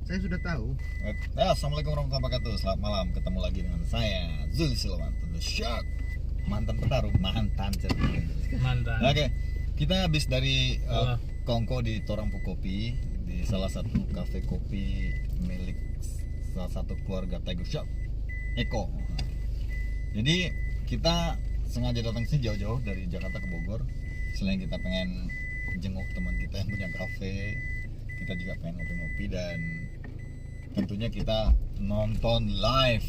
Saya sudah tahu. Assalamualaikum warahmatullahi wabarakatuh. Selamat malam, ketemu lagi dengan saya Zul Silwan, The Shark, mantan petarung, mantan cerita. Mantan. Oke, kita habis dari kongko di Torangpu Kopi, di salah satu kafe kopi milik salah satu keluarga Tiger Shark, Eko. Jadi kita sengaja datang sini jauh-jauh dari Jakarta ke Bogor. Selain kita pengen jenguk teman kita yang punya kafe, kita juga pengen ngopi-ngopi dan tentunya kita nonton live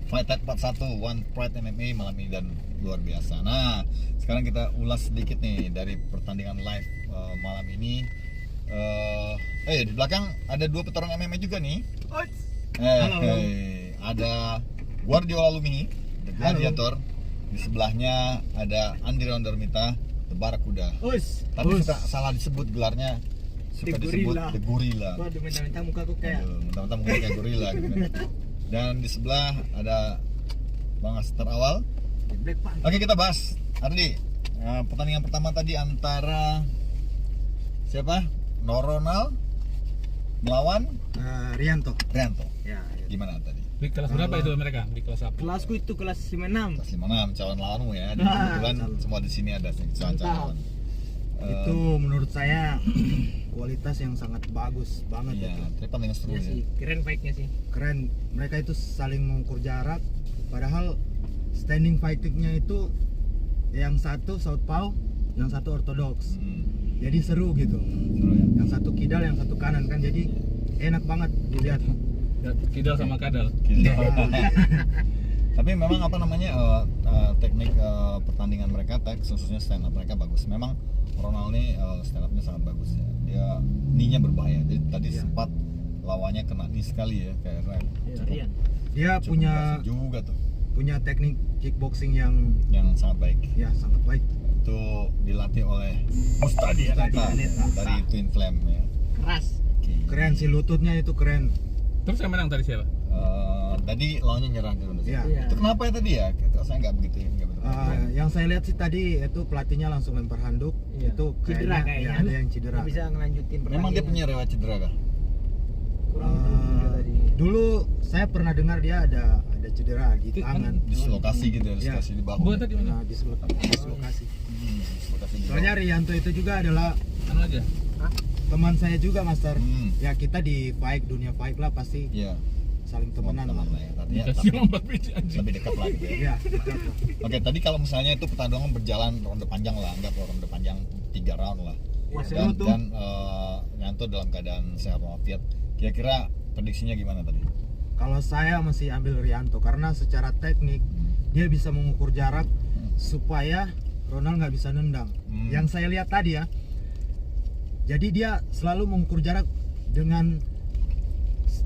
Fight Night Part 1 One Pride MMA malam ini dan luar biasa. Nah, sekarang kita ulas sedikit nih dari pertandingan live malam ini. Di belakang ada dua petarung MMA juga nih. Ada Guardiola Lumini, The Gladiator. Di sebelahnya ada Andri Rondarmita, The Barakuda. Tapi suka salah disebut gelarnya, suka disebut The Gorilla. Waduh, mentang-mentang muka aku kayak Mentang-mentang mukanya kayak gorila gitu. Dan di sebelah ada Bang Aster Awal. Black Panther. Oke, kita bahas. Ardi, pertandingan pertama tadi antara siapa? Noronal melawan Rianto. Rianto. Ya. Gimana tadi? Di kelas berapa itu mereka? Di kelas apa? Kelasku itu kelas 56. Kelas 56, calon lawanmu ya. Dan kebetulan semua di sini ada calon. Itu menurut saya kualitas yang sangat bagus banget Iya, itu. tapi pertandingan seru Iya ya. sih, keren fight-nya sih. Keren. Mereka itu saling mengukur jarak. Padahal standing fighting-nya itu yang satu southpaw, yang satu ortodoks. Jadi seru gitu. Seru ya. Yang satu kidal, yang satu kanan kan. Jadi enak banget dilihat. Kidal sama kadal. Gitu. Tapi memang apa namanya teknik pertandingan mereka, khususnya stand up mereka bagus. Memang Ronald ini stand upnya sangat bagus ya. Dia knee-nya berbahaya. Jadi tadi sempat lawannya kena knee sekali ya kayak Ren. Dia punya juga tuh punya teknik kickboxing yang sangat baik. ya sangat baik. Itu dilatih oleh Mustadi Aneta dari Twin Flame ya. Keras. Oke. Keren sih, lututnya itu keren. Terus yang menang tadi siapa? Tadi lawannya nyerang dulu. Iya. Itu kenapa ya tadi ya? Saya nggak begitu. Yang saya lihat sih tadi itu pelatihnya langsung lempar handuk. Itu Cedera kayaknya. ya, ada yang cedera. Nggak bisa ngelanjutin Memang dia punya riwayat cedera kah? kurang juga tadi. Dulu saya pernah dengar dia ada cedera di tangan. Dislokasi gitu ya, dislokasi di bahu. Buat tadi mana? Nah, dislokasi. Dislokasi di Soalnya bahu. Rianto itu juga adalah Anu aja. teman saya juga, Master. Hmm. Ya kita di dunia fight lah pasti Iya. saling temenan lah. Teman lah ya. Artinya Dikasih lompat biji anjing. lebih dekat lah gitu ya. Iya, dekat lah. Oke, tadi kalau misalnya itu pertandingan berjalan ronde panjang lah, anggap ronde panjang 3 round lah. Wah, seru tuh. Dan Rianto dalam keadaan sehat walafiat. Kira-kira prediksinya gimana tadi? Kalau saya masih ambil Rianto karena secara teknik dia bisa mengukur jarak supaya Ronald nggak bisa nendang. Yang saya lihat tadi ya, jadi dia selalu mengukur jarak dengan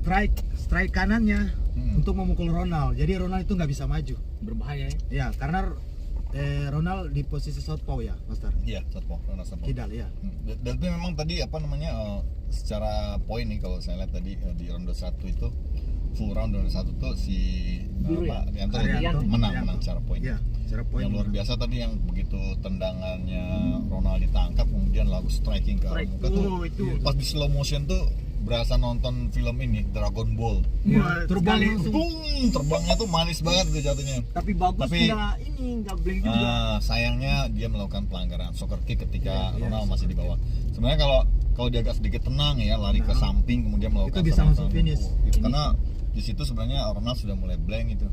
strike kanannya untuk memukul Ronald. Jadi Ronald itu nggak bisa maju. Berbahaya ya. Ya, karena Ronald di posisi southpaw ya, Master. Iya, southpaw, southpaw. Kidal ya. Dan itu memang tadi apa namanya secara poin nih kalau saya lihat tadi di ronde 1 itu full round ronde 1 tuh si Rianto menang secara poin. Iya, secara poin. Yang luar biasa tadi yang begitu tendangannya Ronald ditangkap kemudian lalu striking ke arah muka tuh itu. pas di slow motion tuh berasa nonton film ini Dragon Ball. Wah, terbang langsung. Terbangnya tuh manis banget tuh jatuhnya. Tapi bagus Tapi- nggak blank juga. Sayangnya dia melakukan pelanggaran soccer kick ketika Iya, Ronald masih di bawah. Sebenarnya kalau dia agak sedikit tenang ya, lari ke samping kemudian melakukan itu bisa serangan langsung finish. gitu. Karena di situ sebenarnya Ronald sudah mulai blank itu.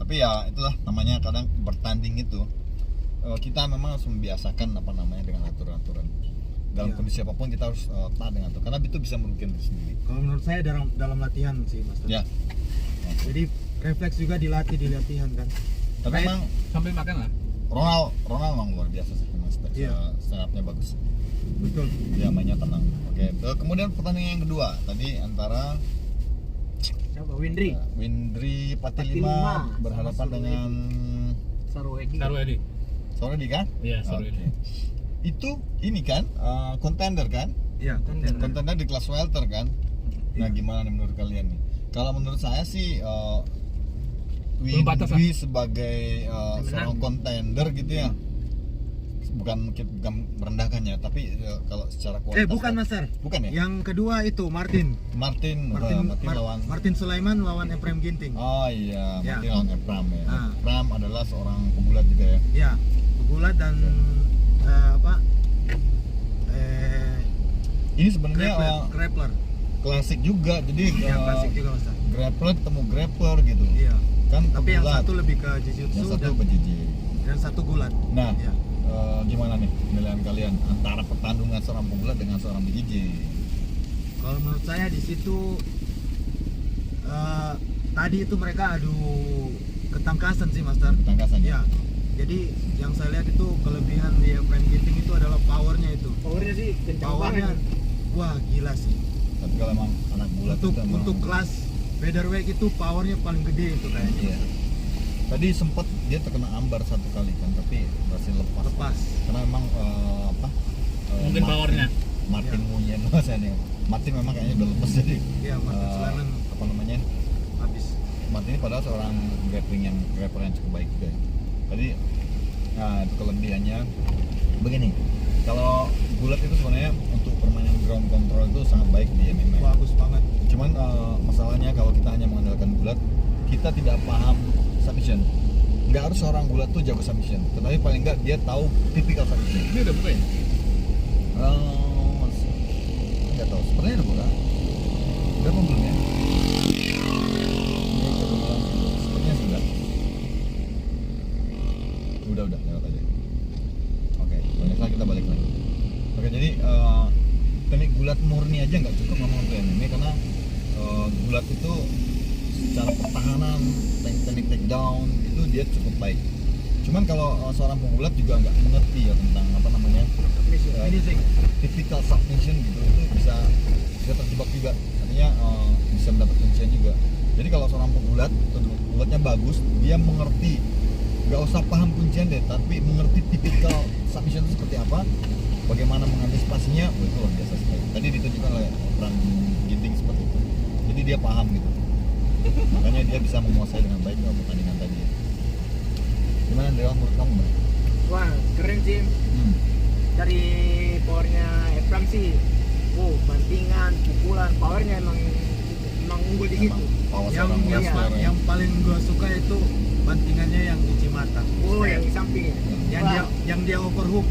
Tapi ya itulah namanya kadang bertanding itu kita memang harus membiasakan apa namanya dengan aturan-aturan. Dalam kondisi apapun kita harus taat dengan itu karena itu bisa merugikan diri sendiri. Kalau menurut saya dalam latihan sih, Master. Ya. Jadi refleks juga dilatih di latihan kan. Tapi memang Sambil makan lah. Ronald memang luar biasa sih, Mas. Iya. Stand-up-nya bagus. Betul. Dia mainnya tenang. Oke. Kemudian pertandingan yang kedua tadi antara Siapa? Windri. Windri Patilima Patilima berhadapan sama dengan Sarwegi. Sarwedi. Soredi kan? Iya, Sarwedi. Oke. Itu ini kan contender kan? Iya, Contender di kelas welter kan? Nah, gimana nih menurut kalian nih? Kalau menurut saya sih Belum batas lah. Windri sebagai seorang contender gitu ya. bukan merendahkannya, tapi kalau secara kualitas. Bukan Master. Bukan ya? Yang kedua itu Martin Martin Sulaiman lawan Ephraim Ginting. Oh iya, Ya. Martin lawan Ephraim ya. Ah. Ephraim adalah seorang pegulat juga ya. Ya, pegulat dan Ini sebenarnya grappler. klasik juga, jadi Iya, klasik juga Master. grappler ketemu grappler gitu. Iya. Kan Tapi yang pegulat, satu lebih ke yang jiu-jitsu satu dan berjiji. satu gulat. Nah, Iya. gimana nih penilaian kalian antara pertandingan seorang pegulat dengan seorang berjiji? Kalau menurut saya di situ tadi itu mereka adu ketangkasan sih Master. Ketangkasan Ya. Jadi yang saya lihat itu kelebihan di Ephraim Ginting itu adalah powernya itu. Powernya sih kencang Powernya banget. wah gila sih. Tapi kalau emang anak bulat itu emang- Untuk kelas featherweight itu powernya paling gede itu kayaknya. Iya. Tadi sempat dia terkena ambar satu kali kan, tapi berhasil lepas. Lepas. Karena memang Mungkin powernya. Martin Iya. Nguyen bahasanya. Martin memang kayaknya udah lepas jadi. Iya, Martin Sulaiman Apa namanya? habis. Martin ini padahal seorang grappler yang cukup baik juga ya. Tadi nah itu kelebihannya begini. Kalau gulat itu sebenarnya untuk permainan ground control itu sangat baik di MMA. Bagus banget. Cuman masalahnya kalau kita hanya mengandalkan gulat, kita tidak paham submission. Nggak harus seorang gulat tuh jago submission, tetapi paling nggak dia tahu tipikal submission. Ini udah buka ya? Nggak tahu, sebenarnya udah buka. Udah apa belum ya? Sepertinya sudah. Udah lewat aja. Oke, kalau kita balik lagi. Oke, jadi teknik gulat murni aja nggak cukup memang untuk MMA karena gulat itu secara pertahanan, teknik takedown itu dia cukup baik. Cuman kalau seorang pegulat juga nggak mengerti ya tentang apa namanya Finishing. typical submission gitu, itu bisa terjebak juga. Artinya bisa mendapat kuncian juga. Jadi kalau seorang pegulatnya bagus, dia mengerti, nggak usah paham kuncian deh, tapi mengerti typical submission itu seperti apa, bagaimana mengantisipasinya, itu luar biasa sekali. Tadi ditunjukkan oleh peran Ginting seperti itu. Jadi dia paham gitu. Makanya dia bisa menguasai dengan baik pertandingan tadi. Gimana Dewa menurut kamu? Bang? Wah, keren sih. Dari powernya Ephraim sih. Bantingan, pukulan, powernya emang unggul di situ. Memang power Yang seorang yang, wrestler ya. yang paling gua suka itu bantingannya yang Ichimata. Yang di samping ya. Yang dia overhook.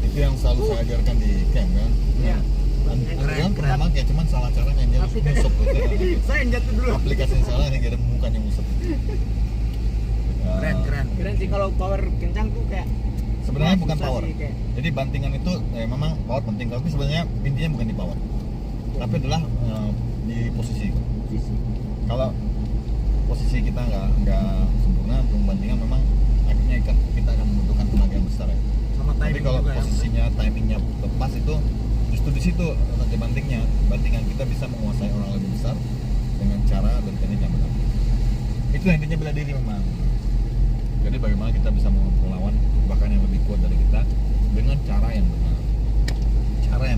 Itu yang selalu saya ajarkan di camp kan. Iya. Andrean pernah pakai, cuman salah caranya dia nusuk gitu. Saya yang jatuh dulu. Aplikasi yang salah nih, ada mukanya nusuk. Keren. Keren sih kalau power kencang tuh kayak Sebenarnya wah, bukan susah power. sih, kayak. Jadi bantingan itu memang power penting, tapi sebenarnya intinya bukan di power. Tapi adalah di posisi. Kalau posisi kita nggak sempurna untuk bantingan, memang akhirnya kita akan membutuhkan tenaga yang besar ya. Sama Tapi timing kalau juga ya. posisinya timingnya tepat itu justru di situ nanti bantingan kita bisa menguasai orang lebih besar dengan cara dan teknik yang benar. Itu intinya bela diri memang. Jadi bagaimana kita bisa melawan bahkan yang lebih kuat dari kita dengan cara yang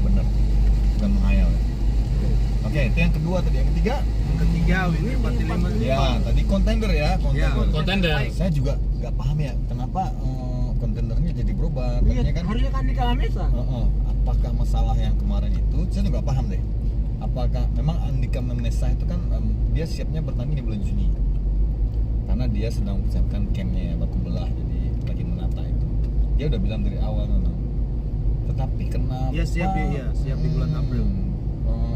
benar, bukan menghayal ya. Oke, itu yang kedua tadi. Yang ketiga, Yang ketiga Windy 45. ya tadi kontender ya, Kontender. Saya juga nggak paham ya kenapa kontendernya jadi berubah. Iya, Tadinya kan harusnya kan di Kalamesa. apakah masalah yang kemarin itu saya juga paham deh. Apakah memang Andika Memnesa itu kan dia siapnya bertanding di bulan Juni karena dia sedang mempersiapkan campnya Batu Belah, jadi lagi menata itu. Dia udah bilang dari awal memang. Tetapi kenapa? Dia siap di bulan April.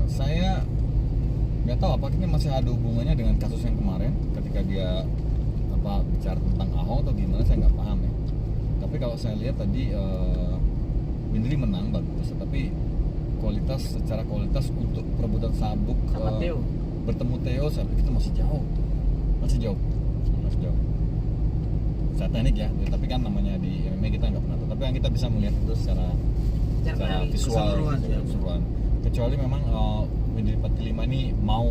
Saya nggak tahu apakah ini masih ada hubungannya dengan kasus yang kemarin ketika dia bicara tentang Ahok atau gimana, saya nggak paham ya. Tapi kalau saya lihat tadi Windri menang bagus, tapi secara kualitas untuk perebutan sabuk Sama Theo. bertemu Theo saya pikir itu masih jauh. Secara teknik ya, tapi kan namanya di MMA kita nggak pernah tahu. Tapi yang kita bisa melihat itu secara visual, keseluruhan. Kecuali memang Windri 45 ini mau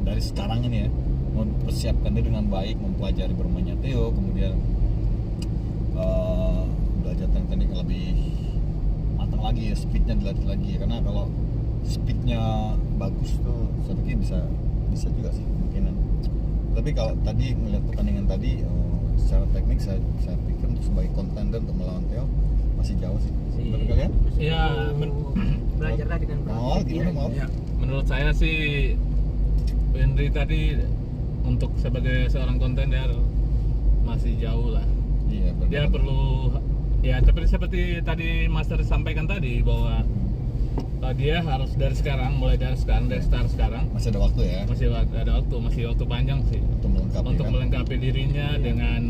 dari sekarang ini ya mempersiapkan dia dengan baik, mempelajari bermainnya Theo, kemudian belajar teknik lebih matang lagi ya, speednya dilatih lagi ya. Karena kalau speednya bagus tuh saya pikir bisa juga sih kemungkinan. Tapi kalau tadi melihat pertandingan tadi secara teknik saya pikir untuk sebagai kontender untuk melawan Theo masih jauh sih. Menurut kalian? Iya, Belajar lagi dan Oh, gimana mau? Ya, menurut saya sih Henry tadi untuk sebagai seorang kontender masih jauh lah. Iya, benar. Dia perlu ya seperti tadi Master sampaikan tadi bahwa dia harus dari sekarang, mulai dari sekarang, dari start sekarang Masih ada waktu ya masih ada waktu, masih waktu panjang sih untuk melengkapi untuk kan? melengkapi dirinya dengan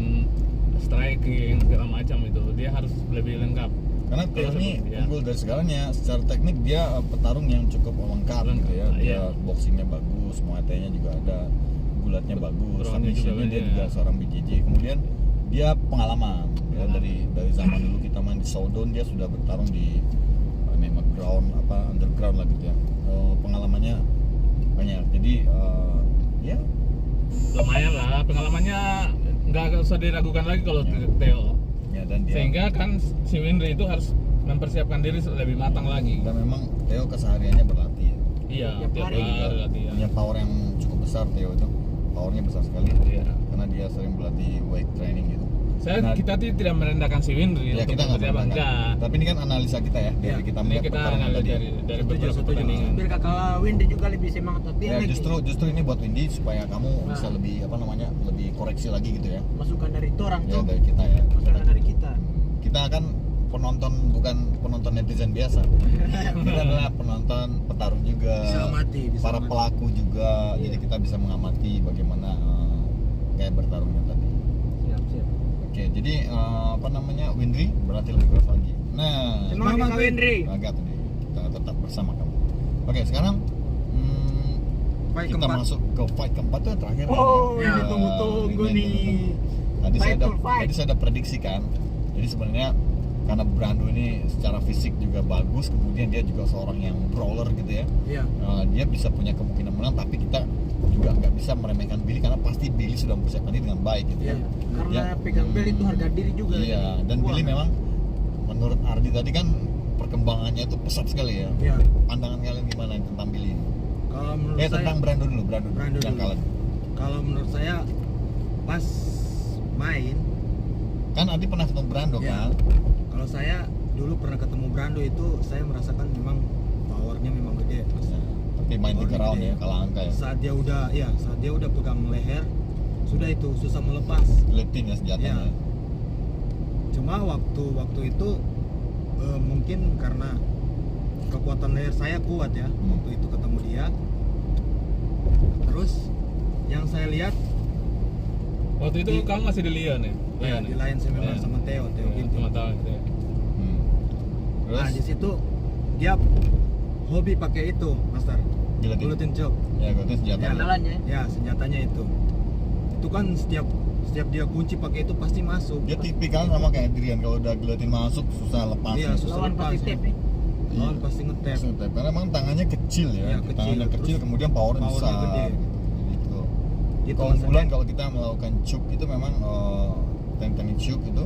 striking segala macam itu. Dia harus lebih lengkap. Karena Theo ini Ya. unggul dari segalanya. Secara teknik dia petarung yang cukup lengkap gitu ya. Dia Iya. boxingnya bagus, Muay Thai-nya juga ada, gulatnya bagus, Groundnya juga submissionnya dia iya. juga seorang BJJ. Kemudian dia pengalaman ya, dari zaman dulu kita main di Showdown dia sudah bertarung di memang ground underground lah gitu ya. Pengalamannya banyak. Jadi ya Lumayan lah pengalamannya, nggak usah diragukan lagi kalau Theo. ya dan dia Sehingga kan si Henry itu harus mempersiapkan diri lebih matang lagi. dan memang Theo kesehariannya berlatih ya. Iya, Tiap tiap hari hari latihan. Punya power yang cukup besar Theo itu. Powernya besar sekali. Iya. Karena dia sering berlatih weight training gitu. Nah, Kita tidak merendahkan si Henry ya untuk kita nggak mempersiapkan. merendahkan. Enggak. Tapi ini kan analisa kita ya, dari Ya, kita ini melihat kita pertarungan analisa tadi. dari Setuju, beberapa setuju. pertandingan. biar kakak Windy juga lebih semangat latihan Ya lagi. justru ini buat Windy supaya kamu Nah. bisa lebih lebih koreksi lagi gitu ya. Masukan dari orang Ya tuh. dari kita ya. Masukan dari kita. Kita kan penonton, bukan penonton netizen biasa. Kita adalah penonton petarung juga. Bisa amati, bisa para amati. pelaku juga. Jadi kita bisa mengamati bagaimana kayak bertarungnya tadi. Siap. Oke, jadi Winry berarti lebih keras lagi. Nah, Semangat kakak Windy. agak tadi kita tetap bersama kamu. Oke, sekarang Fight kita keempat. masuk ke fight keempat tuh yang terakhir. Oh, Ya, ini tunggu-tunggu ini nih. Tadi saya Fight ada for fight. tadi saya ada prediksikan. Jadi sebenarnya karena Brando ini secara fisik juga bagus, kemudian dia juga seorang yang brawler gitu ya. Iya. Dia bisa punya kemungkinan menang, tapi kita juga nggak bisa meremehkan Billy karena pasti Billy sudah mempersiapkan diri dengan baik gitu ya. Iya. Karena Ya. pegang bel itu harga diri juga. Iya, dan Wah. Billy memang menurut Ardi tadi kan perkembangannya itu pesat sekali ya. Iya. Pandangan kalian gimana tentang Billy? Kalau menurut saya Tentang Brando dulu Brando yang dulu. kalah. Kalau menurut saya pas main, Kan Ardi pernah ketemu Brando Iya. kan? kalau saya dulu pernah ketemu Brando itu saya merasakan memang powernya memang gede, Mas. Ya, tapi main 3 round ya, kalah angka ya. Saat dia udah pegang leher, sudah itu susah melepas. Liatin ya senjatanya. Iya. Cuma waktu itu mungkin karena kekuatan leher saya kuat ya, waktu itu ketemu dia. Terus yang saya lihat Waktu itu Di- kamu masih di Lyon ya? ya, di Lion Seminar Iya. sama Theo Ya, Ginting. cuma tahu itu ya. Terus Nah di situ dia hobi pakai itu, Master. Giletin. Bulletin choke. Ya, gue tuh senjata. Ya. Andalannya. Ya senjatanya itu. Itu kan setiap dia kunci pakai itu pasti masuk. Dia tipikal sama kayak Adrian, kalau udah giletin masuk susah lepas. Iya, susah Lawan lepas. pasti Ya. tip nih. Lawan pasti ngetap. Pasti ngetap. Karena emang tangannya kecil ya. Iya, kecil. Tangannya kecil, Terus kemudian powernya powernya besar. gede. Gitu. Gitu, Keunggulan Mas. kalau kita melakukan choke itu memang teknik choke itu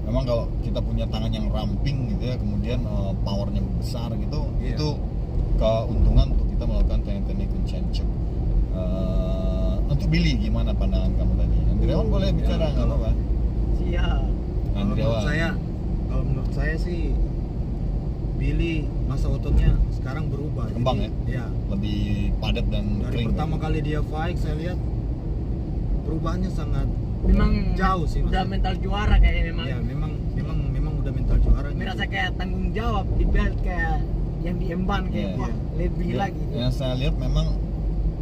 memang kalau kita punya tangan yang ramping gitu ya, kemudian powernya besar gitu, Iya. itu keuntungan untuk kita melakukan teknik kuncian choke. Untuk Billy gimana pandangan kamu tadi? Andriawan boleh bicara, nggak apa-apa. Siap. Kalau menurut saya sih Billy masa ototnya sekarang berubah. Kembang Jadi, ya. Lebih padat dan Dari kering. pertama kali dia fight saya lihat perubahannya sangat Memang jauh sih, Mas. udah mental juara kayaknya memang. Ya memang udah mental juara. Merasa kayak tanggung jawab di belt kayak yang diemban kayak Iya. wah lebih Ya, lagi. yang saya lihat memang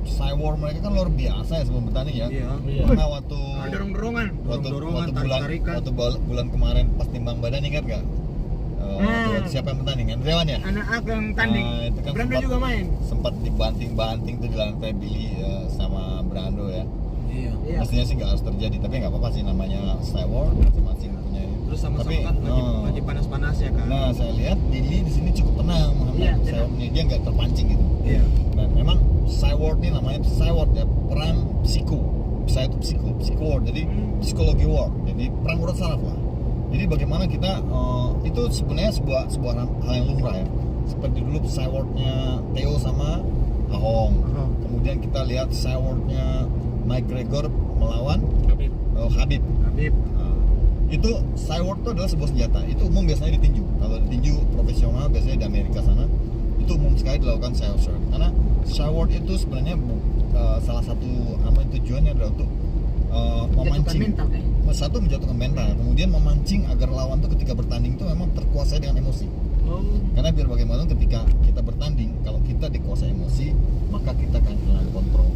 Cywar mereka kan luar biasa ya sebelum bertanding ya. Iya. Iya. Karena waktu Dorong-dorongan. Dorong-dorongan, bulan tarik-tarikan. bulan kemarin pas timbang badan ingat gak? Waktu siapa yang bertanding? Andriawan ya? Anak aku yang tanding. Nah, itu kan Brando sempat- juga main. Sempat dibanting-banting tuh di lantai Billy sama Brando ya. Iya. Iya. Mestinya sih nggak harus terjadi, tapi nggak apa-apa sih, namanya Cywar masing-masing punya ini. Terus sama-sama Tapi, kan lagi panas-panas ya kan. Nah, saya lihat Billy di sini cukup tenang Iya, menghadapi tenang. Cywar, dia nggak terpancing gitu. Iya. Dan memang Cywar ini namanya Cywar ya, perang psiko. Saya itu psiko war, jadi psikologi war. Jadi perang urat saraf lah. Jadi bagaimana kita itu sebenarnya sebuah hal yang lumrah ya. Seperti dulu Cywar-nya Theo sama Ahong. Kemudian kita lihat Cywar-nya McGregor melawan Tapi Habib. Habib. Itu sword itu adalah sebuah senjata. Itu umum biasanya ditinju. Kalau ditinju profesional biasanya di Amerika sana itu umum sekali dilakukan sword. Karena sword itu sebenarnya salah satu tujuannya adalah untuk memancing. mental kayak. Satu menjatuhkan mental, kemudian memancing agar lawan tuh ketika bertanding itu memang terkuasai dengan emosi. Oh. Karena biar bagaimanapun ketika kita bertanding, kalau kita dikuasai emosi, maka kita akan kehilangan kontrol.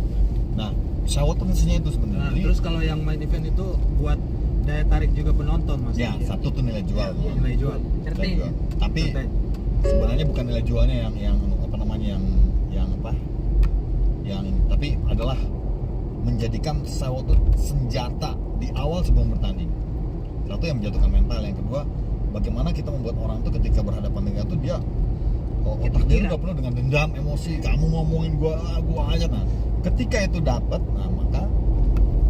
Nah, sword tuh fungsinya itu sebenarnya. Nah, Jadi, terus kalau yang main event itu buat daya tarik juga penonton mas. ya satu tuh nilai jual. Ya, nilai jual. Nilai Certain. jual. Tapi Certain. sebenarnya bukan nilai jualnya yang apa namanya yang apa? Yang ini, tapi adalah menjadikan suatu senjata di awal sebelum bertanding. Satu yang menjatuhkan mental, yang kedua bagaimana kita membuat orang tuh ketika berhadapan dengan itu dia otak dia udah penuh dengan dendam, emosi, kamu ngomongin gua aja. Nah, ketika itu dapat, nah maka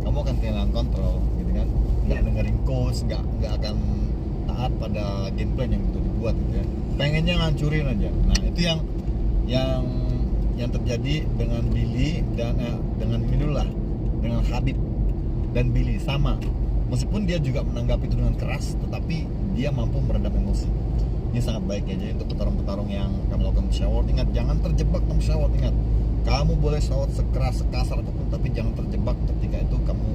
kamu akan kehilangan kontrol, gitu kan? Nggak dengerin coach, nggak akan taat pada game plan yang itu dibuat, gitu ya. Pengennya ngancurin aja. Nah, itu yang terjadi dengan Billy dan dengan ini dulu lah, dengan Khabib dan Billy sama. Meskipun dia juga menanggapi itu dengan keras, tetapi dia mampu meredam emosi. Ini sangat baik ya. Jadi untuk petarung-petarung yang kamu lakukan shower, ingat jangan terjebak dalam shower. Ingat, kamu boleh shower sekeras, sekasar apapun, tapi jangan terjebak ketika itu kamu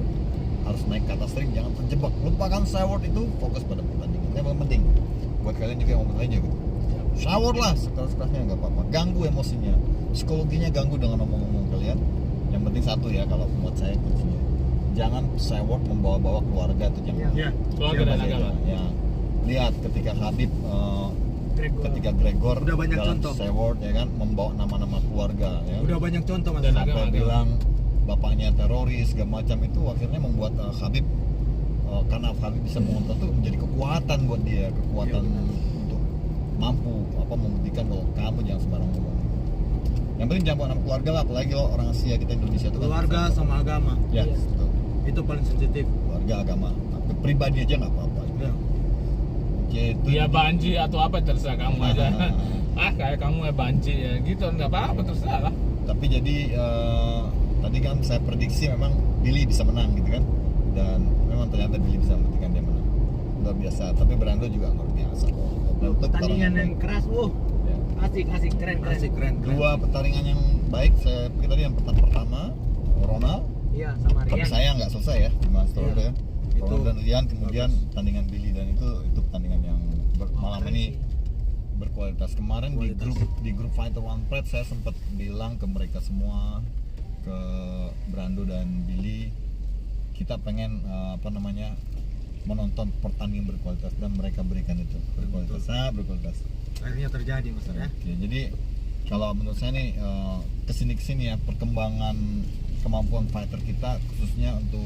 harus naik ke atas ring. Jangan terjebak. Lupakan shower itu, fokus pada pertandingan. Ini yang paling penting. Buat kalian juga yang mau bertanya gitu. Shower lah sekeras-kerasnya nggak apa-apa. Ganggu emosinya, psikologinya ganggu dengan omong-omong kalian. Yang penting satu ya, kalau buat saya kuncinya, jangan shower membawa-bawa keluarga itu jangan. Ya. Keluarga dan agama. Ya, lihat ketika Khabib ketika Gregor Udah banyak dalam contoh. sword ya kan, membawa nama-nama keluarga ya. Udah banyak contoh mas. Dan Sampai agama. bilang bapaknya teroris segala macam, itu akhirnya membuat Khabib karena Khabib bisa mengontrol itu menjadi kekuatan buat dia, kekuatan Iya, benar. untuk mampu membuktikan bahwa kamu jangan sembarang ngomong. Yang penting jangan bawa nama keluarga lah, apalagi lo orang Asia, kita Indonesia itu kan Keluarga sama agama ya, Iya. betul. itu paling sensitif. Keluarga, agama, tapi pribadi aja nggak apa-apa. Ya. Gitu. Dia banci atau apa terserah kamu aja. Kayak kamu ya banci ya gitu, nggak apa-apa terserah lah. Tapi jadi tadi kan saya prediksi memang Billy bisa menang gitu kan, dan memang ternyata Billy bisa membuktikan dia menang. Luar biasa. Tapi Brando juga luar biasa kok. Brando Pertandingan yang baik. keras, Ya. asik, keren. Asik, keren. Dua pertandingan yang baik. Saya pikir tadi yang pertama Ronald, Iya, sama tapi Rian. saya nggak selesai ya di Master Iya. ya. Itu Ronald dan Rian, kemudian bagus. pertandingan Billy, dan itu pertandingan yang malam keren ini sih. berkualitas. Kemarin Kualitas. di grup Fighter One Pride saya sempat bilang ke mereka semua, ke Brando dan Billy, kita pengen menonton pertandingan berkualitas, dan mereka berikan itu berkualitas, sangat berkualitas. Akhirnya terjadi mas ya. Oke, jadi kalau menurut saya nih kesini ya, perkembangan kemampuan fighter kita khususnya untuk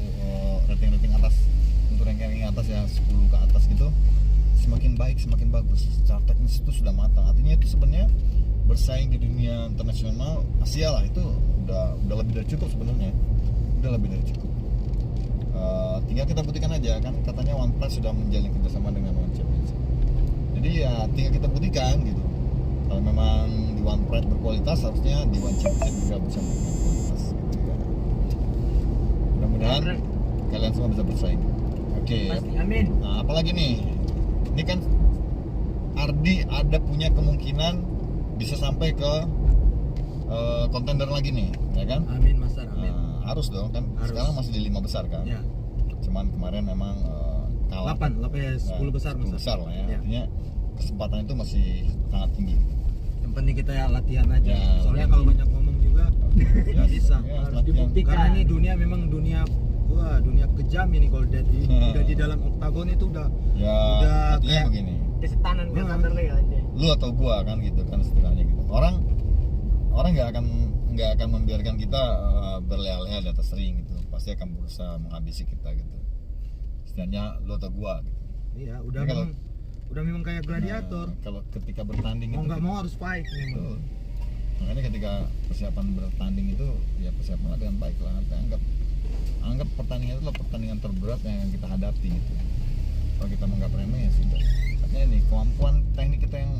rating atas, untuk ranking atas ya 10 ke atas gitu, semakin baik, semakin bagus. Secara teknis itu sudah matang. Artinya itu sebenarnya bersaing di dunia internasional Asia lah, itu udah lebih dari cukup sebenarnya. Udah lebih dari cukup. Tinggal kita buktikan aja, kan katanya One Plus sudah menjalin kerjasama dengan One Championship. Jadi ya tinggal kita buktikan gitu. Kalau memang di One Pride berkualitas, harusnya di One Championship juga bisa memberikan kualitas gitu ya. Mudah-mudahan Keren. kalian semua bisa bersaing. Oke. Pasti, amin. Nah, apalagi nih? Ini kan Ardi ada punya kemungkinan bisa sampai ke kontender lagi nih, ya kan? Amin mas amin. Harus dong kan. Harus. Sekarang masih di 5 besar kan? Ya. Cuman kemarin memang kalah. 8 10 besar 10 mas. besar lah ya. Ya. Artinya kesempatan itu masih sangat tinggi. Yang penting kita ya latihan aja. Ya, Soalnya latihan. kalau banyak ngomong juga nggak bisa. Ya, Harus latihan. dibuktikan. Karena ini dunia memang dunia kejam ini, kalau udah di dalam oktagon itu udah Ya, udah artinya kayak begini. Kesetanan Nah. Alexander Lee aja. Lu atau gua kan gitu kan istilahnya gitu. Orang nggak akan membiarkan kita berleha-leha di atas ring gitu. Pasti akan berusaha menghabisi kita gitu. Istilahnya lu atau gua gitu. iya Jadi udah memang kayak gladiator. Nah, kalau ketika bertanding Mau itu nggak mau harus fight memang. betul. Makanya ketika persiapan bertanding itu ya persiapanlah dengan baik lah. Anggap pertandingan itu adalah pertandingan terberat yang kita hadapi gitu. Kalau kita menganggap remeh ya sudah. Artinya ini kemampuan teknik kita yang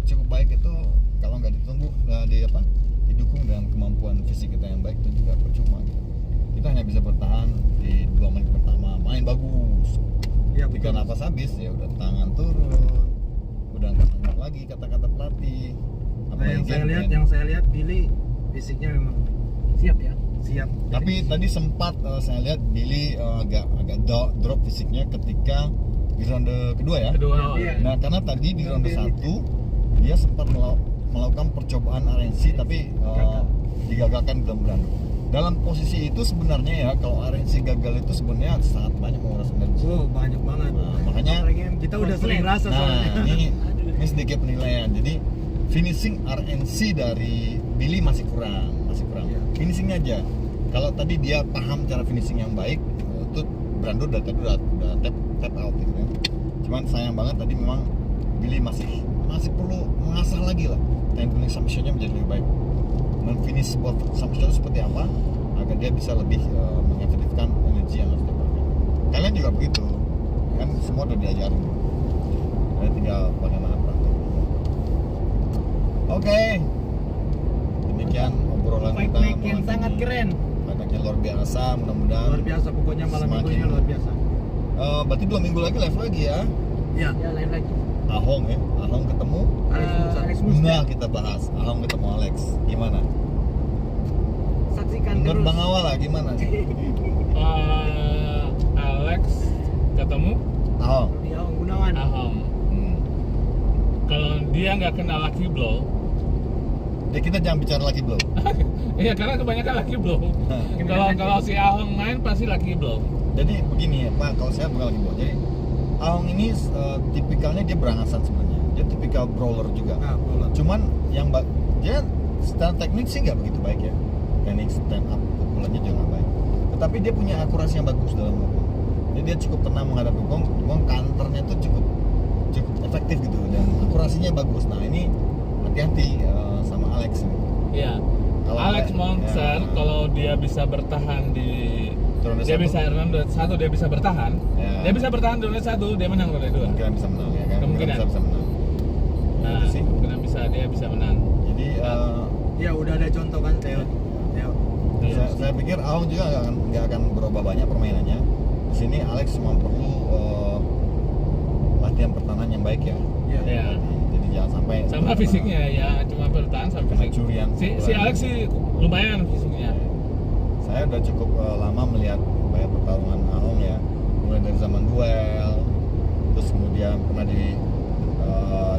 cukup baik itu kalau nggak didukung dengan kemampuan fisik kita yang baik, itu juga percuma gitu. Kita hanya bisa bertahan di 2 menit pertama, main bagus. Iya, Ketika betul. nafas habis ya udah tangan turun, udah nggak dengar lagi kata-kata pelatih. Nah, yang saya lihat Billy fisiknya memang Siap ya. siap. Tapi tadi sempat saya lihat Billy agak drop fisiknya ketika di ronde kedua ya. Kedua. Iya. Nah karena tadi di ronde 1 dia sempat melakukan percobaan RNC tapi digagalkan dalam Brando. Dalam posisi itu sebenarnya ya kalau RNC gagal itu sebenarnya sangat banyak menguras energi. Oh, banyak banget. Nah, makanya Apalagi yang Kita udah sering komplain. rasa nah soalnya. ini sedikit penilaian. Jadi finishing RNC dari Billy masih kurang. Iya. Finishingnya aja. Kalau tadi dia paham cara finishing yang baik, itu Brando udah tap out gitu ya. Cuman sayang banget tadi memang Billy masih perlu mengasah lagi lah technique submissionnya menjadi lebih baik. Men-finish sebuah submission seperti apa agar dia bisa lebih mengefektifkan energi yang harus dipakai. Kalian juga begitu, kan semua udah diajarin. Jadi tinggal bagaimana praktek. Oke, demikian obrolan Fight kita night yang malam sangat ini. keren. Fight luar biasa, mudah-mudahan. Luar biasa pokoknya malam Semakin- minggunya luar biasa. Berarti 2 minggu lagi live lagi ya. Iya. Ya lain lagi. Ahong ya, Ahong ketemu. Alex Musa. Nah kita bahas Ahong ketemu Alex, gimana? Saksikan Menurut terus. Bang Awal lah gimana? Alex ketemu Ahong. Ya, Gunawan. Ahom. Hmm. Kalau dia nggak kena lucky blow, Ya kita jangan bicara lagi belum. iya karena kebanyakan lucky blow. Kalau si Ahom main pasti lucky blow. Jadi begini ya Pak, kalau saya bukan lagi Jadi Ahong ini tipikalnya dia berangasan sebenarnya. Dia tipikal brawler juga. Nah, bola. Cuman yang dia secara teknik sih nggak begitu baik ya. Teknik stand up pukulannya juga nggak baik. Tetapi dia punya akurasi yang bagus dalam mukul. Jadi dia cukup tenang menghadapi gong, counternya tuh cukup efektif gitu dan akurasinya bagus. Nah ini hati-hati sama Alex ini. Iya. Kalau Alex ada- Monster ya. kalau dia bisa bertahan di Ronde dia satu. bisa ronde 1 dia bisa bertahan. Ya. Dia bisa bertahan di ronde 1, dia menang ronde 2. Kemungkinan bisa menang ya kan? Kemungkinan. Bisa menang. Nah, Itu sih. kemungkinan dia bisa menang. Jadi Ya udah ada contoh kan Theo. Theo. Iya. saya pikir Ahong juga nggak akan berubah banyak permainannya. Di sini Alex cuma perlu latihan pertahanan yang baik ya. Iya. Iya. Jadi jangan sampai Sama fisiknya ya, cuma bertahan sama fisik. Pencurian Si pukulan. Alex sih lumayan fisiknya. Saya udah cukup lama melihat banyak pertarungan Ahong ya, mulai dari zaman duel, terus kemudian pernah di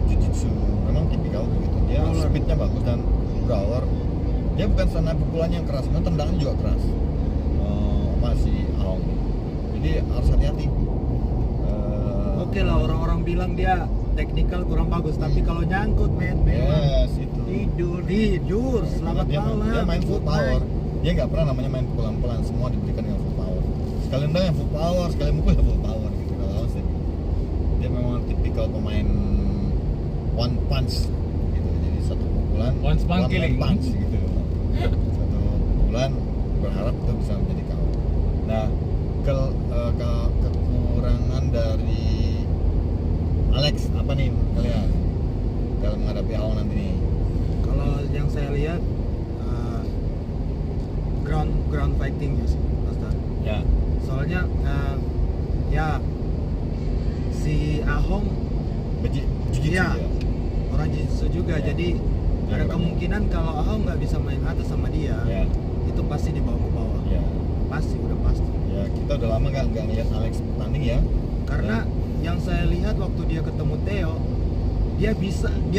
jiu-jitsu. Memang tipikal begitu. Dia Brawler. speednya bagus dan brawler. Dia bukan sana pukulannya yang keras, memang tendangannya juga keras. Masih Ahong. Jadi harus hati-hati. Oke lah orang-orang bilang dia teknikal kurang bagus, tapi kalau nyangkut memang Yes, itu. tidur. Selamat dia, malam. dia main full Good power. night. Dia nggak pernah namanya main pelan-pelan, semua diberikan dengan full power. Sekali nendang yang full power, sekali mukul ya full power gitu. Kalau Alex dia memang tipikal pemain one punch gitu. Jadi satu pukulan One punch one killing. punch gitu. Satu pukulan berharap itu bisa menjadi KO. Nah, kekurangan dari Alex apa nih kalian dalam menghadapi Ahong nanti nih? Kalau yang saya lihat ground fighting ya sih, Mas Dan. Ya. Soalnya ya si Ahong Jiu-jitsu Iya. ya. orang jiu-jitsu juga, Ya. jadi Ya, ada benar. kemungkinan kalau Ahong nggak bisa main atas sama dia, Ya. itu pasti dibawa ke bawah. Ya. Pasti, udah pasti. Ya, kita udah lama nggak ngeliat Alex bertanding ya. Karena yang saya lihat waktu dia ketemu Theo, dia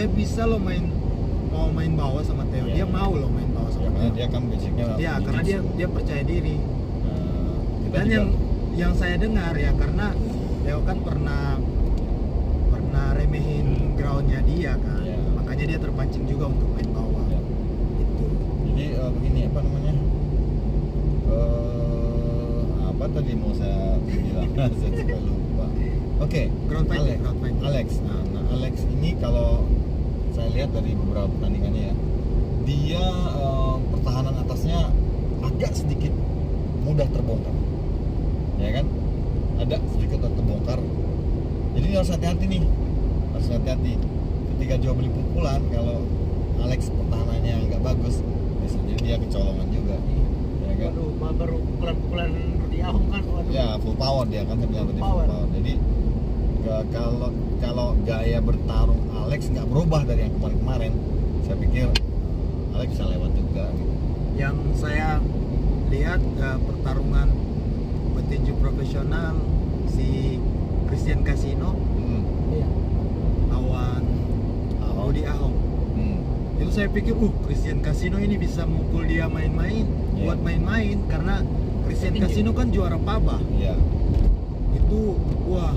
bisa loh mau main bawah sama Theo. Iya. Dia mau loh main bawah Ya, sama karena Theo. dia kan basicnya Ya, karena dia percaya diri. kita Dan juga, yang saya dengar ya, karena Theo kan pernah remehin groundnya dia kan, Iya. makanya dia terpancing juga untuk main bawah. ya. Itu. Jadi begini apa namanya? Apa tadi mau saya bilang? Saya juga lupa. Oke, Ground fighting, Alex. ground fighting. Alex. Nah, Alex ini kalau saya lihat dari beberapa pertandingannya ya, dia pertahanan atasnya agak sedikit mudah terbongkar, ya kan? Ada sedikit terbongkar. Jadi harus hati-hati nih, harus hati-hati. Ketika jual beli pukulan, kalau Alex pertahanannya nggak bagus, bisa jadi dia kecolongan juga, ya kan? Waduh, baru pukulan-pukulan Rudy Ahong kan. Waduh. Ya full power dia kan, saya bilang tadi full Power. power. Jadi kalau gaya bertarung Alex nggak berubah dari yang kemarin-kemarin, saya pikir Alex bisa lewat juga gitu. Yang saya lihat pertarungan petinju profesional si Christian Casino Iya. lawan Rudy Ahong. Itu saya pikir, Christian Casino ini bisa mukul dia main-main, Iya. buat main-main karena Christian Petinju. Casino kan juara PABA. Iya. Itu wah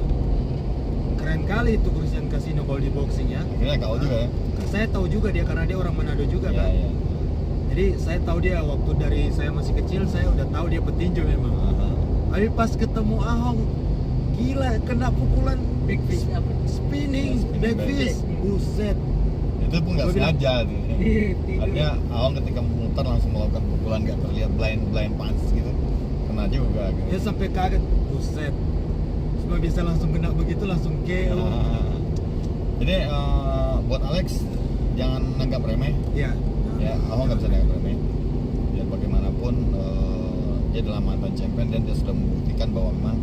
keren kali itu Christian Casino kalau di boxing ya. Akhirnya kau juga ya. Saya tahu juga dia karena dia orang Manado juga Iya, kan. iya. Jadi saya tahu dia waktu dari saya masih kecil saya udah tahu dia petinju memang. Aha. Tapi pas ketemu Ahong, gila kena pukulan Big fish apa? spinning, Spinning back back fist, buset. Itu pun nggak Gua bilang, sengaja tuh. Iya, tidur. Artinya Ahong ketika memutar langsung melakukan pukulan nggak terlihat blind punch gitu, kena juga gitu. Dia sampai kaget, buset. Cuma bisa langsung kena begitu langsung KO. Ah. Jadi buat Alex jangan nanggap remeh. Ya. Ya, Ahong nggak bisa nanggap remeh. Ya bagaimanapun dia adalah mantan champion dan dia sudah membuktikan bahwa memang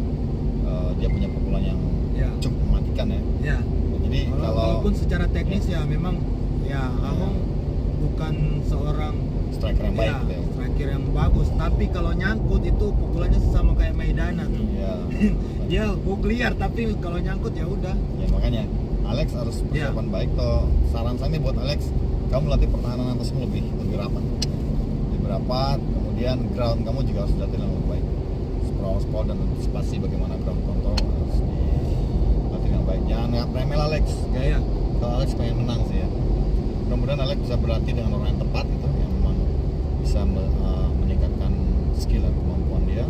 dia punya pukulan yang Ya. cukup mematikan ya. Ya. Jadi kalau Walaupun secara teknis ya memang ya Ahong bukan seorang striker yang baik ya, gitu ya. striker yang bagus, tapi kalau nyangkut itu pukulannya sama kayak Maidana tuh. Ya. Dia hook liar tapi kalau nyangkut ya udah. Ya makanya Alex harus persiapan baik toh. Saran saya nih buat Alex, kamu latih pertahanan atasmu lebih rapat. Lebih rapat, kemudian ground kamu juga harus latih yang lebih baik. Sprawl dan antisipasi bagaimana ground control harus dilatih yang baik. Jangan nggak remeh Alex. Ya. Kalau Alex pengen menang sih ya. Mudah-mudahan Alex bisa berlatih dengan orang yang tepat gitu, yang memang bisa meningkatkan skill dan kemampuan dia.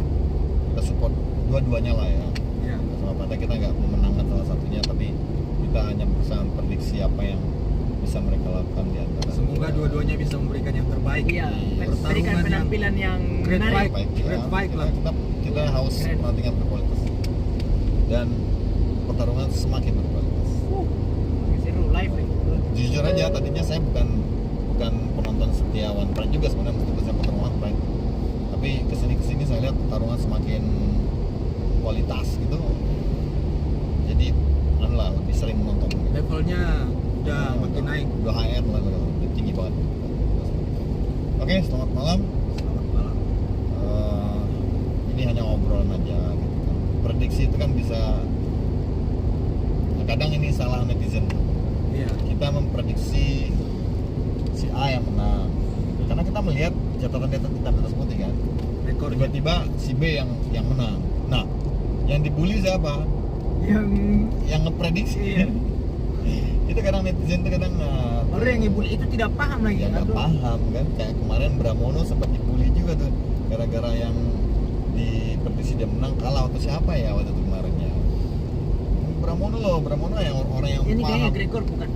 Kita support dua-duanya lah ya. Ya. Sama partai kita nggak memenangkan salah satunya, tapi kita hanya berusaha memprediksi apa yang bisa mereka lakukan di antara. Semoga dua-duanya bisa memberikan yang terbaik. Iya, berikan Pertarungan penampilan yang great menarik. fight. Baik, Great fight lah. kita haus Keren. pertandingan berkualitas dan pertarungan semakin berkualitas. Seru live nih. Jujur aja tadinya saya bukan penonton setia One Pride juga sebenarnya meskipun saya petarung One Pride, tapi kesini saya lihat pertarungan semakin kualitas gitu, jadi lah lebih sering menonton. Levelnya udah makin naik. Udah HR lah, udah tinggi banget. Oke, selamat malam. Selamat malam. Ini hanya obrolan aja gitu kan. Prediksi itu kan bisa, kadang ini salah netizen. Iya. Kita memprediksi si A yang menang karena kita melihat catatan kita tersebut kan. Rekornya. Tiba-tiba si B yang menang. Nah, yang dibully siapa? Yang ngeprediksi. Iya. Itu kadang netizen itu kadang Orang yang ibu itu tidak paham lagi. ya nggak Aduh. paham kan. Kayak kemarin Bramono sempat dibully juga tuh gara-gara yang diprediksi dia menang kalah atau siapa ya waktu itu kemarinnya. Bramono yang orang yang Ini paham. kayaknya Gregor bukan?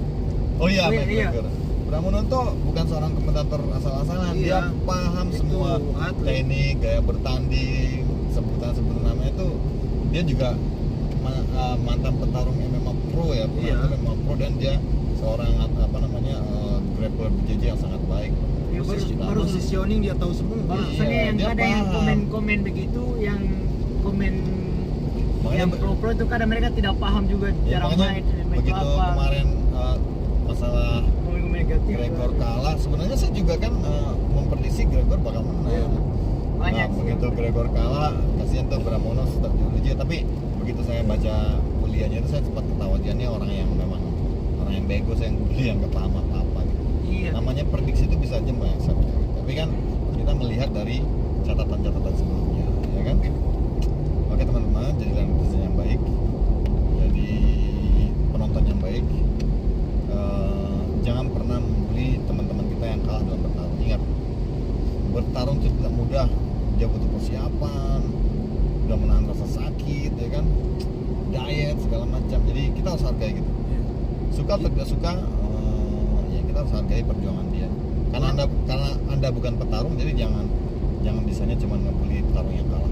Oh iya, Oh iya, iya. McGregor. Bramono tuh bukan seorang komentator asal-asalan, Iya. dia paham Itu semua atlet. teknik, gaya bertanding, sebutan namanya itu. Dia juga mantan petarung MMA Pro ya, Iya. MMA Pro, dan dia seorang grappler BJJ yang sangat baik. Iya, baru Positioning dia tahu semua. Baru Iya, soalnya yang dia ada yang paham. komen begitu, yang komen Makanya yang pro itu kadang mereka tidak paham juga Ya, cara makanya main itu begitu apa. kemarin masalah Komen negatif. Gregor kalah, sebenarnya saya juga kan memprediksi Gregor bakal menang. Iya. Banyak Nah, sih. begitu Gregor kalah, kasihan tuh Bramono sudah diuji. Tapi begitu saya baca kuliahnya itu saya sempat ketawa, dia nih orang yang memang orang yang bego, saya yang bully yang nggak paham apa-apa gitu. Iya. Namanya prediksi itu bisa aja meleset. Tapi kan kita melihat dari catatan-catatan sebelumnya, ya kan? Oke teman-teman, jadilah netizen yang baik, jadi penonton yang baik. Jangan pernah membuli teman-teman kita yang kalah dalam bertarung. Ingat, bertarung itu tidak mudah, dia butuh persiapan, udah menahan rasa sakit, ya kan, diet segala macam. Jadi kita harus hargai gitu. Suka atau tidak suka, ya kita harus hargai perjuangan dia. Karena anda bukan petarung, jadi jangan bisanya cuma ngebully petarung yang kalah.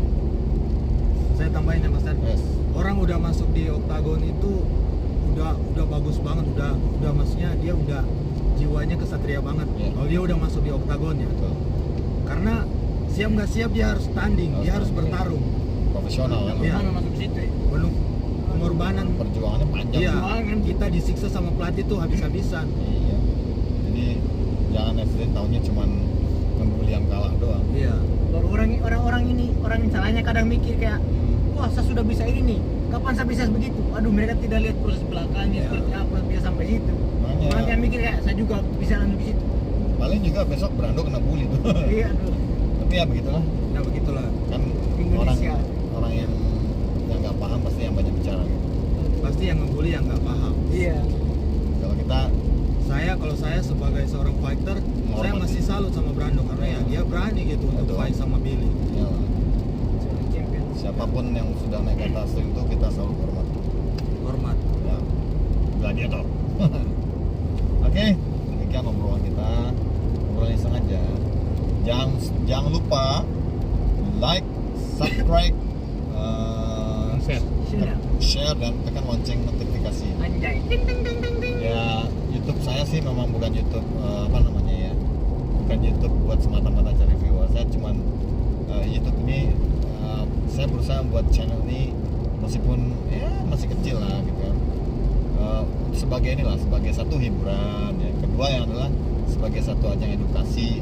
Saya tambahin ya Mas Dan. Yes. Orang udah masuk di oktagon itu udah bagus banget, udah maksudnya dia udah jiwanya kesatria banget. Iya. Kalau dia udah masuk di oktagon ya. Betul. Karena si siap nggak siap dia harus tanding, dia harus bertarung. Profesional kan. Iya. Mana masuk situ ya? Penuh pengorbanan. Perjuangannya panjang. Iya, Perjuangan. kita disiksa sama pelatih tuh habis-habisan. Iya. Jadi jangan FD tahunnya cuman ngebully yang kalah doang. Iya. Baru orang ini orang salahnya kadang mikir kayak, wah saya sudah bisa ini, kapan saya bisa begitu? Aduh, mereka tidak lihat proses belakangnya Iya. seperti apa bisa sampai situ. Makanya. Orang yang mikir kayak saya juga bisa lanjut di situ. Paling juga besok Brando kena bully tuh. Iya, aduh. Tapi ya begitulah. Nah begitulah. Kan Indonesia. orang yang nggak paham pasti yang banyak bicara gitu. Pasti yang ngebully yang nggak paham. Iya. Kalau kita Kalau saya sebagai seorang fighter, saya Menghormati. masih salut sama Brando karena ya dia berani gitu untuk Betul. fight sama Billy. ya, Champion. siapapun yang sudah naik ke atas itu kita selalu hormat. Hormat. Ya, gladiator. Oke, demikian obrolan kita. Obrolan iseng aja. Jangan lupa like, subscribe, Share. Sudah. share dan tekan lonceng notifikasi. Anjay. Ding ding ding ding ding. Ya, YouTube saya sih memang bukan YouTube bukan YouTube buat semata-mata cari viewer. Saya cuman YouTube ini saya berusaha membuat channel ini meskipun ya masih kecil lah gitu kan. Sebagai satu hiburan ya. Kedua yang adalah sebagai satu ajang edukasi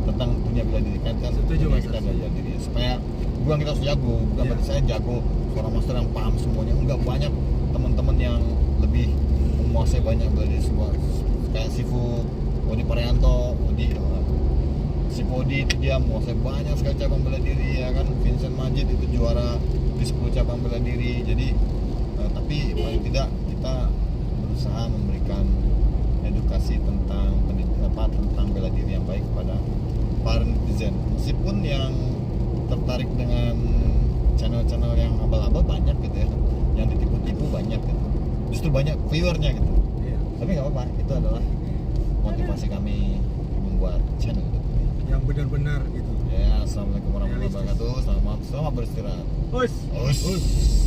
tentang dunia bela diri kan Setuju, dunia Mas. kita bela diri supaya bukan kita harus jago, bukan Iya. berarti saya jago seorang master yang paham semuanya, enggak, banyak teman-teman yang lebih menguasai banyak bela diri semua kayak Sifu Odi Parianto, Sifu Odi itu dia menguasai banyak sekali cabang bela diri ya kan. Vincent Majid itu juara di 10 cabang bela diri. Jadi tapi paling tidak kita berusaha memberikan edukasi tentang tentang bela diri yang baik kepada para netizen. Meskipun yang tertarik dengan channel-channel yang abal-abal banyak gitu ya, yang ditipu-tipu banyak gitu, justru banyak viewernya gitu. Iya. Tapi nggak apa-apa, itu adalah motivasi kami membuat channel itu. Yang benar-benar gitu. Ya, assalamualaikum warahmatullahi wabarakatuh. Selamat beristirahat. Us. Us.